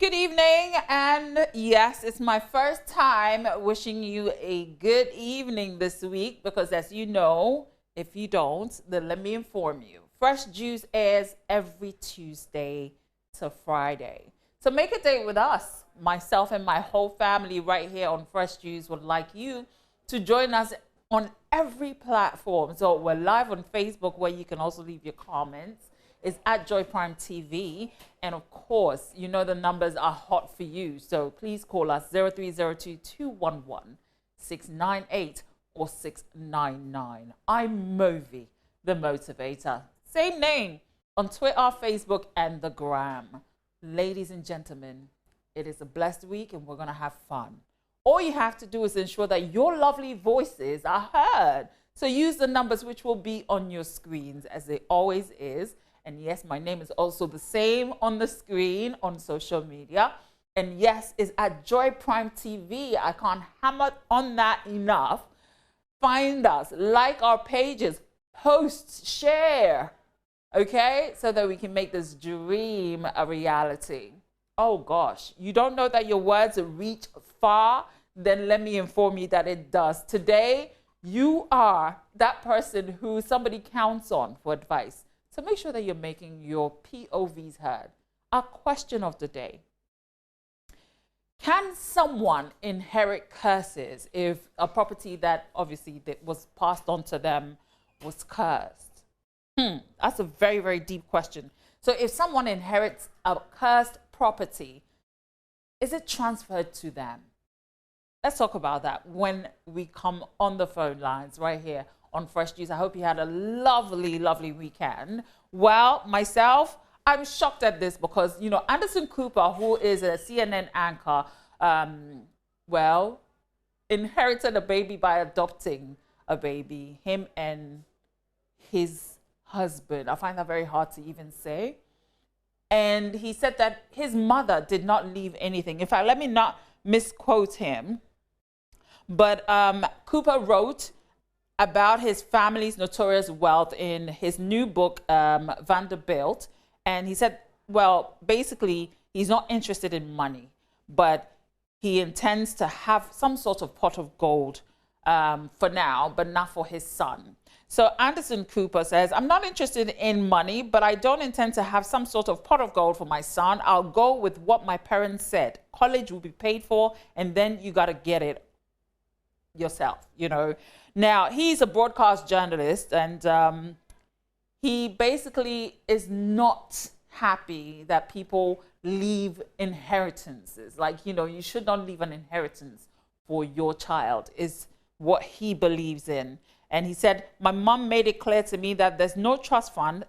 Good evening, and yes, it's my first time wishing you a good evening this week because, as you know, if you don't, then let me inform you. Fresh Juice airs every Tuesday to Friday. So make a date with us. Myself and my whole family right here on Fresh Juice would like you to join us on every platform. So we're live on Facebook, where you can also leave your comments. It's at Joy Prime TV. And of course, you know the numbers are hot for you. So please call us 0302-211-698 or 699. I'm Movi, the motivator. Same name on Twitter, Facebook, and the Gram. Ladies and gentlemen, it is a blessed week and we're going to have fun. All you have to do is ensure that your lovely voices are heard. So use the numbers which will be on your screens, as it always is. And yes, my name is also the same on the screen on social media. And yes, it's at Joy Prime TV. I can't hammer on that enough. Find us, like our pages, post, share, okay? So that we can make this dream a reality. Oh gosh, you don't know that your words reach far? Then let me inform you that it does. Today, you are that person who somebody counts on for advice. So make sure that you're making your POVs heard. Our question of the day: can someone inherit curses if a property that obviously that was passed on to them was cursed? That's a very, very deep question. So if someone inherits a cursed property, is it transferred to them? Let's talk about that when we come on the phone lines right here on Fresh Juice. I hope you had a lovely, lovely weekend. Well, myself, I'm shocked at this because, you know, Anderson Cooper, who is a CNN anchor, inherited a baby by adopting a baby, him and his husband. I find that very hard to even say. And he said that his mother did not leave anything. In fact, let me not misquote him. But Cooper wrote about his family's notorious wealth in his new book, Vanderbilt. And he said, well, basically, he's not interested in money, but he intends to have some sort of pot of gold for now, but not for his son. So Anderson Cooper says, I'm not interested in money, but I don't intend to have some sort of pot of gold for my son. I'll go with what my parents said. College will be paid for, and then you got to get it yourself, you know. Now, he's a broadcast journalist, and he basically is not happy that people leave inheritances. Like, you know, you should not leave an inheritance for your child, is what he believes in. And he said, my mom made it clear to me that there's no trust fund.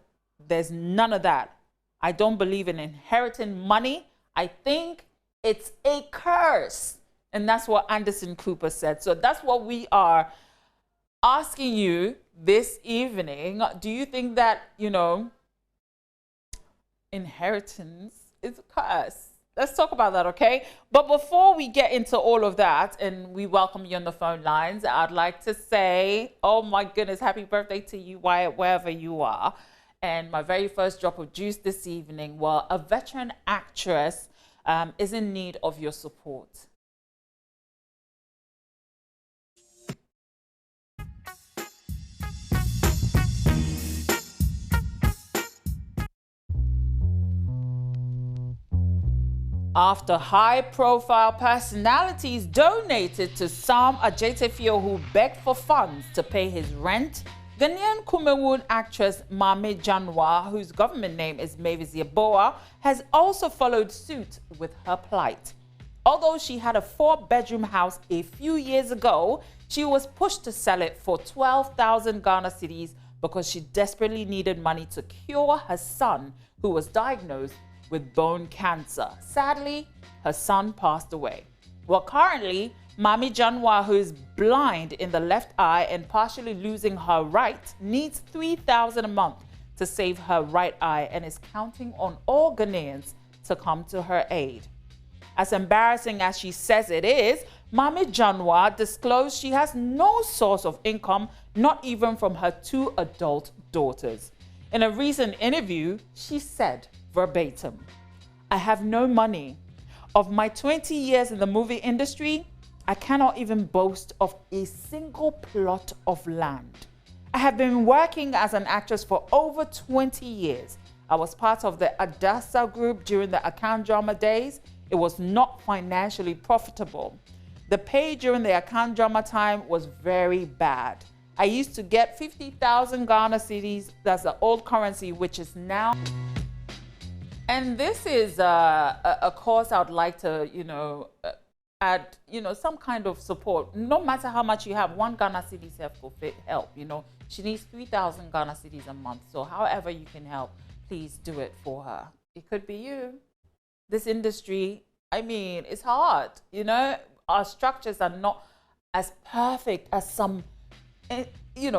There's none of that. I don't believe in inheriting money. I think it's a curse. And that's what Anderson Cooper said. So that's what we are asking you this evening. Do you think that, you know, inheritance is a curse? Let's talk about that, okay? But before we get into all of that, and we welcome you on the phone lines, I'd like to say, oh my goodness, happy birthday to you, Wyatt, wherever you are. And my very first drop of juice this evening, well, a veteran actress is in need of your support. After high-profile personalities donated to Sam Adjetefio, who begged for funds to pay his rent, Ghanaian Kumewood actress Mame Janwa, whose government name is Mavis Yeboah, has also followed suit with her plight. Although she had a 4-bedroom house a few years ago, she was pushed to sell it for 12,000 Ghana cedis because she desperately needed money to cure her son, who was diagnosed with bone cancer. Sadly, her son passed away. Well, currently, Mame Janwa, who is blind in the left eye and partially losing her right, needs 3,000 a month to save her right eye and is counting on all Ghanaians to come to her aid. As embarrassing as she says it is, Mame Janwa disclosed she has no source of income, not even from her 2 adult daughters. In a recent interview, she said verbatim, "I have no money. Of my 20 years in the movie industry, I cannot even boast of a single plot of land. I have been working as an actress for over 20 years. I was part of the Adasa group during the Akan drama days. It was not financially profitable. The pay during the Akan drama time was very bad. I used to get 50,000 Ghana cedis, that's the old currency, which is now. And this is a cause I would like to, add, some kind of support. No matter how much you have, 1 Ghana cedis help, She needs 3,000 Ghana cedis a month. So however you can help, please do it for her. It could be you. This industry, it's hard, Our structures are not as perfect as some,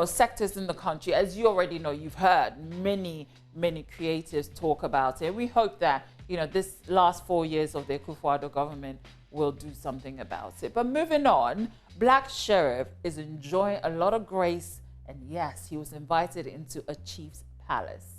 sectors in the country. As you already know, you've heard many creatives talk about it. We hope that, this last 4 years of the Akufo-Addo government will do something about it. But moving on, Black Sherif is enjoying a lot of grace. And yes, he was invited into a chief's palace.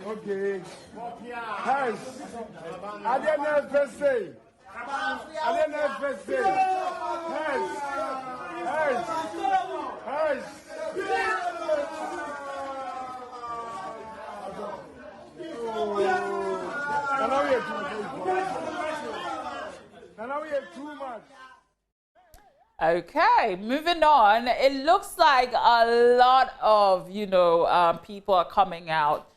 Okay. Hush. I didn't ever say. I didn't ever say. Hush. Hush. Hush. Too much. Okay, moving on. It looks like a lot of, people are coming out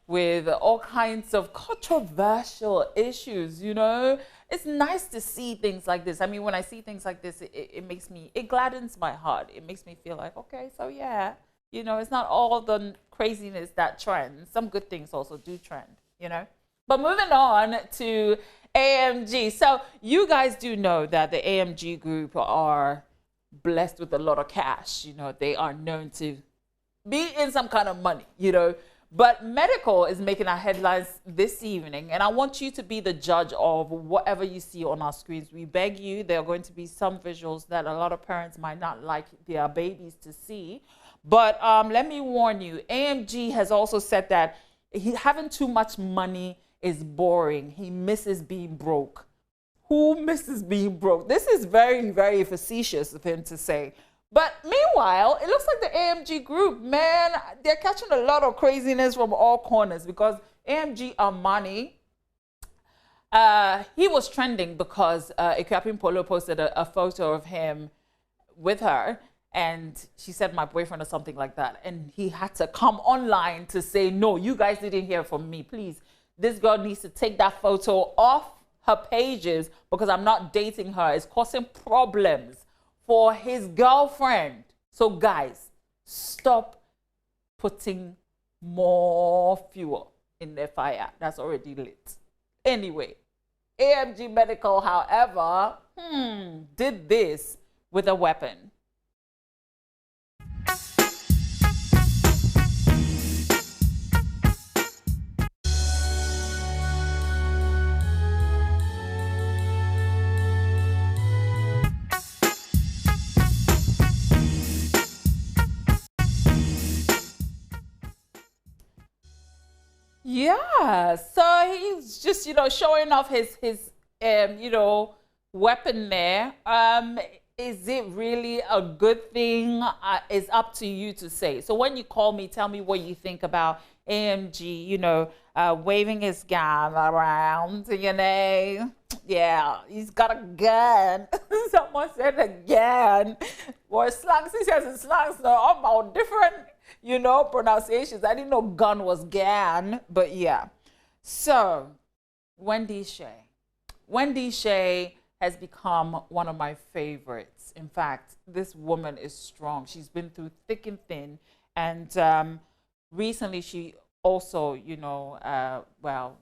with all kinds of controversial issues, It's nice to see things like this. When I see things like this, it gladdens my heart. It makes me feel like, okay, so yeah, it's not all the craziness that trends. Some good things also do trend, But moving on to AMG. So you guys do know that the AMG group are blessed with a lot of cash. They are known to be in some kind of money, But medical is making our headlines this evening, and I want you to be the judge of whatever you see on our screens. We beg you, there are going to be some visuals that a lot of parents might not like their babies to see. But let me warn you, AMG has also said that having too much money is boring. He misses being broke. Who misses being broke? This is very, very facetious of him to say. But meanwhile, it looks like the AMG group, man, they're catching a lot of craziness from all corners because AMG Armani, he was trending because Ikuapin Polo posted a photo of him with her, and she said, my boyfriend or something like that. And he had to come online to say, no, you guys didn't hear from me. Please, this girl needs to take that photo off her pages because I'm not dating her. It's causing problems for his girlfriend. So guys, stop putting more fuel in their fire that's already lit. Anyway, AMG Medical, however, did this with a weapon. Yeah, so he's just, showing off his weapon there. Is it really a good thing? It's up to you to say. So when you call me, tell me what you think about AMG, waving his gun around, Yeah, he's got a gun. Someone said a gun. Well, slang, he says in slang, so all about different, pronunciations. I didn't know gun was gan, but yeah. So, Wendy Shay. Wendy Shay has become one of my favorites. In fact, this woman is strong. She's been through thick and thin. And recently she also, well,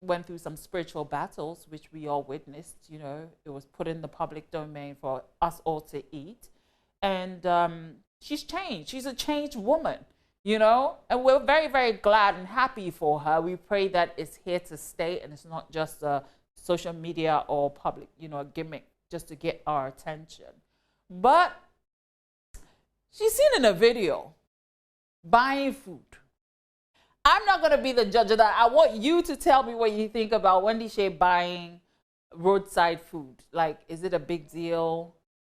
went through some spiritual battles, which we all witnessed. It was put in the public domain for us all to eat. And she's changed. She's a changed woman, and we're very, very glad and happy for her. We pray that it's here to stay and it's not just a social media or public, gimmick just to get our attention. But she's seen in a video buying food. I'm not going to be the judge of that. I want you to tell me what you think about Wendy Shay buying roadside food. Like, is it a big deal?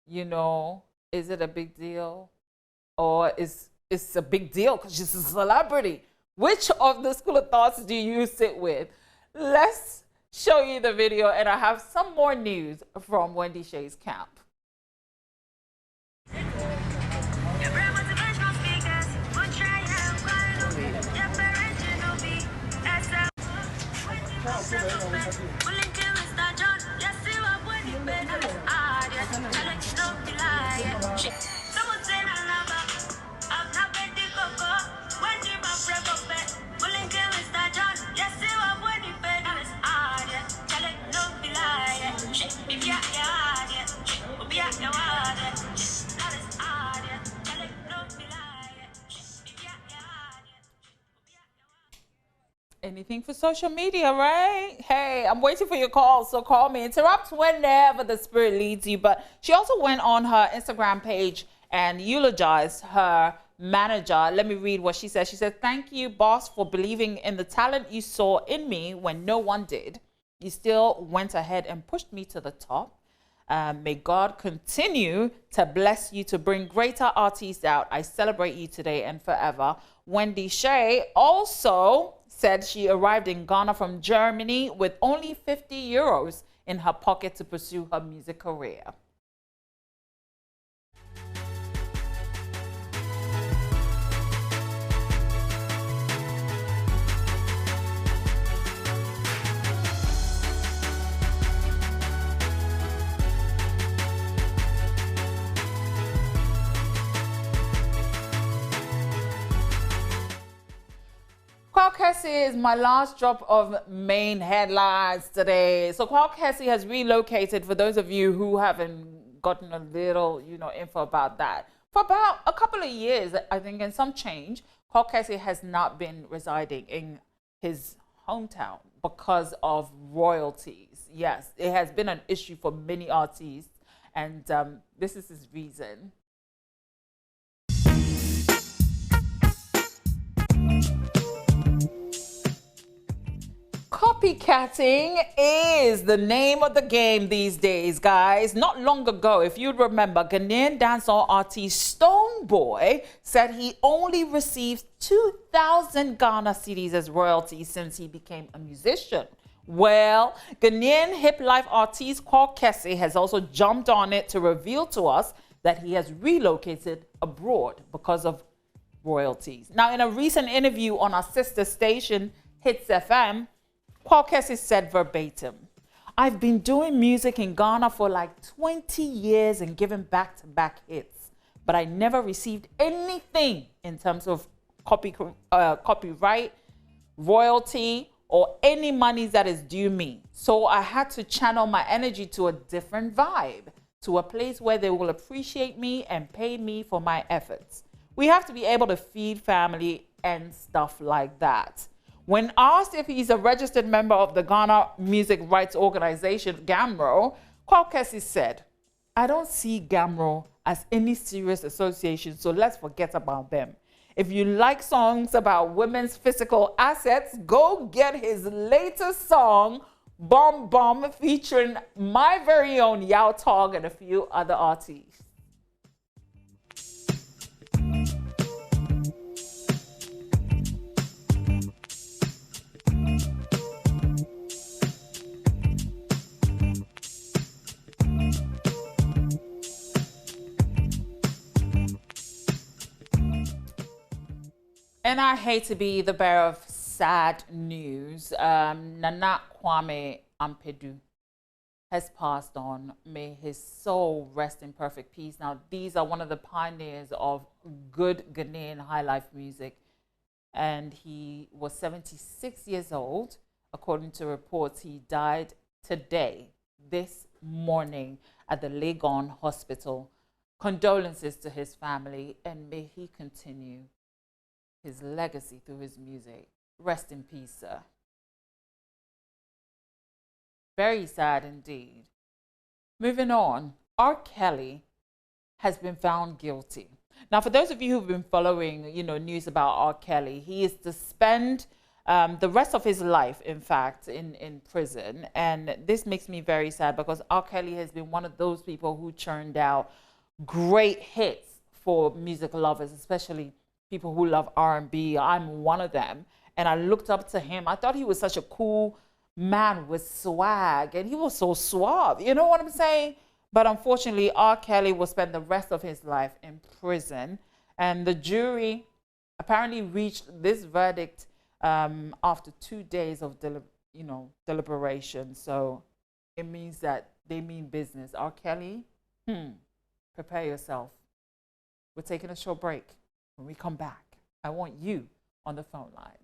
Is it a big deal? Or is it's a big deal because she's a celebrity? Which of the school of thoughts do you sit with? Let's show you the video, and I have some more news from Wendy Shay's camp. Anything for social media, right? Hey, I'm waiting for your call, so call me. Interrupt whenever the Spirit leads you. But she also went on her Instagram page and eulogized her manager. Let me read what she said. She said, "Thank you, boss, for believing in the talent you saw in me when no one did. You still went ahead and pushed me to the top. May God continue to bless you to bring greater artists out. I celebrate you today and forever." Wendy Shay also said she arrived in Ghana from Germany with only 50 euros in her pocket to pursue her music career. Kessie is my last drop of main headlines today. So Kessie has relocated, for those of you who haven't gotten a little, info about that. For about a couple of years, I think, and some change, Kessie has not been residing in his hometown because of royalties. Yes, it has been an issue for many artists, and this is his reason. Copycatting is the name of the game these days, guys. Not long ago, if you'd remember, Ghanaian dancehall artist Stonebwoy said he only received 2,000 Ghana cedis as royalties since he became a musician. Well, Ghanaian hip life artist Kessie has also jumped on it to reveal to us that he has relocated abroad because of royalties. Now, in a recent interview on our sister station, Hits FM, Kessie said verbatim, "I've been doing music in Ghana for like 20 years and giving back-to-back hits, but I never received anything in terms of copyright, royalty, or any money that is due me. So I had to channel my energy to a different vibe, to a place where they will appreciate me and pay me for my efforts. We have to be able to feed family and stuff like that." When asked if he's a registered member of the Ghana Music Rights Organization, GAMRO, Kessie said, "I don't see GAMRO as any serious association, so let's forget about them. If you like songs about women's physical assets, go get his latest song, Bomb Bomb, featuring my very own Yao Tog and a few other artists." And I hate to be the bearer of sad news. Nana Kwame Ampedu has passed on. May his soul rest in perfect peace. Now, these are one of the pioneers of good Ghanaian high life music. And he was 76 years old. According to reports, he died today, this morning, at the Legon Hospital. Condolences to his family, and may he continue his legacy through his music. Rest in peace, sir. Very sad indeed. Moving on, R. Kelly has been found guilty. Now, for those of you who've been following, news about R. Kelly, he is to spend the rest of his life, in fact, in prison. And this makes me very sad because R. Kelly has been one of those people who churned out great hits for music lovers, especially people who love R&B. I'm one of them. And I looked up to him. I thought he was such a cool man with swag, and he was so suave. You know what I'm saying? But unfortunately, R. Kelly will spend the rest of his life in prison. And the jury apparently reached this verdict after 2 days of deliberation. So it means that they mean business. R. Kelly, prepare yourself. We're taking a short break. When we come back, I want you on the phone line.